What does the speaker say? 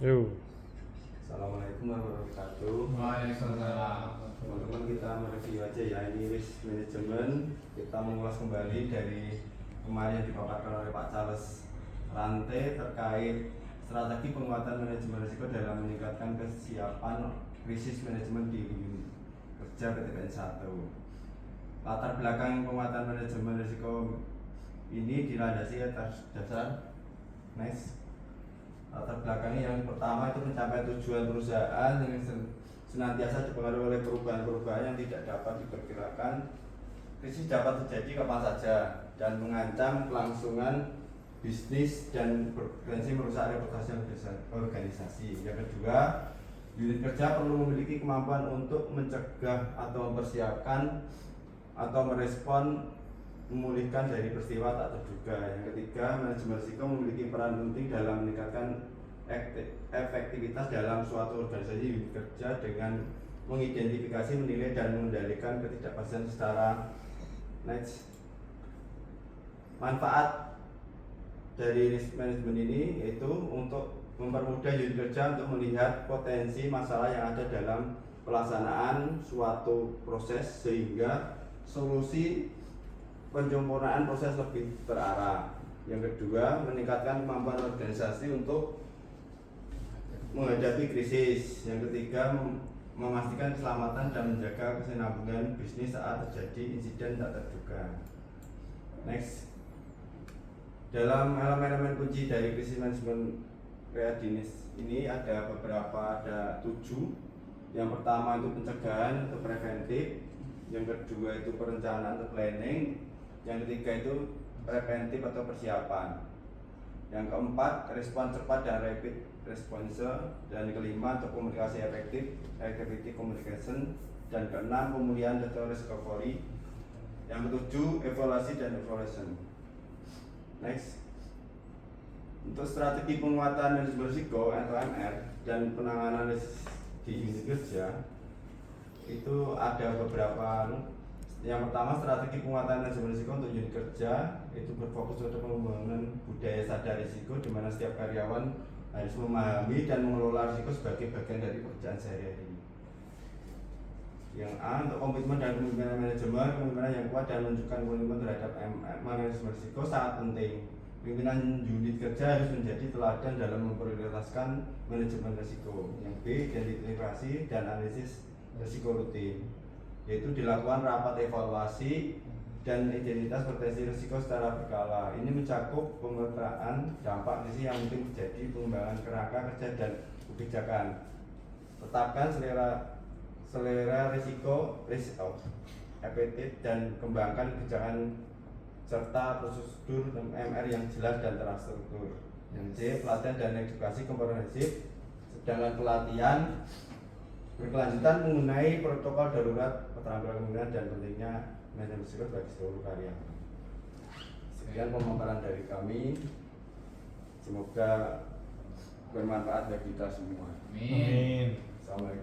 Yo. Assalamualaikum warahmatullahi wabarakatuh. Waalaikumsalam. Teman-teman, kita mereview aja ya, ini risk management. Kita mengulas kembali dari kemarin yang dipaparkan oleh Pak Charles Rantai terkait strategi penguatan manajemen risiko dalam meningkatkan kesiapan krisis manajemen di kerja PTPN 1. Latar belakang penguatan manajemen risiko ini dilandasi atas dasar latar belakangnya yang pertama itu mencapai tujuan perusahaan yang senantiasa dipengaruhi oleh perubahan-perubahan yang tidak dapat diperkirakan. Krisis dapat terjadi kapan saja dan mengancam kelangsungan bisnis dan berpotensi merusak reputasi organisasi. Yang kedua, unit kerja perlu memiliki kemampuan untuk mencegah atau mempersiapkan atau merespon memulihkan dari peristiwa tak terduga. Yang ketiga, manajemen risiko memiliki peran penting dalam meningkatkan efektivitas dalam suatu organisasi unit kerja dengan mengidentifikasi, menilai, dan mengendalikan ketidakpastian secara manfaat dari risk management ini yaitu untuk mempermudah unit kerja untuk melihat potensi masalah yang ada dalam pelaksanaan suatu proses sehingga solusi penyempurnaan proses lebih terarah. Yang kedua, meningkatkan kemampuan organisasi untuk menghadapi krisis. Yang ketiga, memastikan keselamatan dan menjaga kesinambungan bisnis saat terjadi insiden tak terduga. Dalam elemen-elemen kunci dari krisis manajemen readiness ini ada 7. Yang pertama itu pencegahan atau preventif. Yang kedua itu perencanaan atau planning. Yang ketiga itu preventif atau persiapan. Yang keempat, respon cepat dan rapid response. Dan yang kelima, untuk komunikasi efektif, effective communication. Dan keenam, pemulihan atau recovery. Yang ketujuh, evaluasi dan evaluation. Untuk strategi penguatan manajemen risiko atau MR dan penanganan di unit kerja itu ada beberapa. Yang pertama, strategi penguatan manajemen risiko untuk unit kerja itu berfokus pada pembangunan budaya sadar risiko, di mana setiap karyawan harus memahami dan mengelola risiko sebagai bagian dari pekerjaan sehari-hari. Yang A, untuk komitmen dan kepemimpinan manajemen, kepemimpinan yang kuat dan menunjukkan komitmen terhadap manajemen risiko sangat penting. Pimpinan unit kerja harus menjadi teladan dalam memprioritaskan manajemen risiko. Yang B, identifikasi dan analisis risiko rutin, yaitu dilakukan rapat evaluasi dan identitas potensi risiko secara berkala. Ini mencakup pemetaan dampak krisis yang mungkin terjadi, pengembangan kerangka kerja dan kebijakan. Tetapkan selera risiko, risk appetite, dan kembangkan kebijakan serta prosedur MR yang jelas dan terstruktur. Yang C, pelatihan dan edukasi komprehensif. Sedangkan pelatihan berkelanjutan mengenai protokol darurat, keterampilan kepemimpinan, dan pentingnya manajemen risiko bagi seluruh karyawan. Sekian pemaparan dari kami. Semoga bermanfaat bagi kita semua. Amin. Assalamualaikum.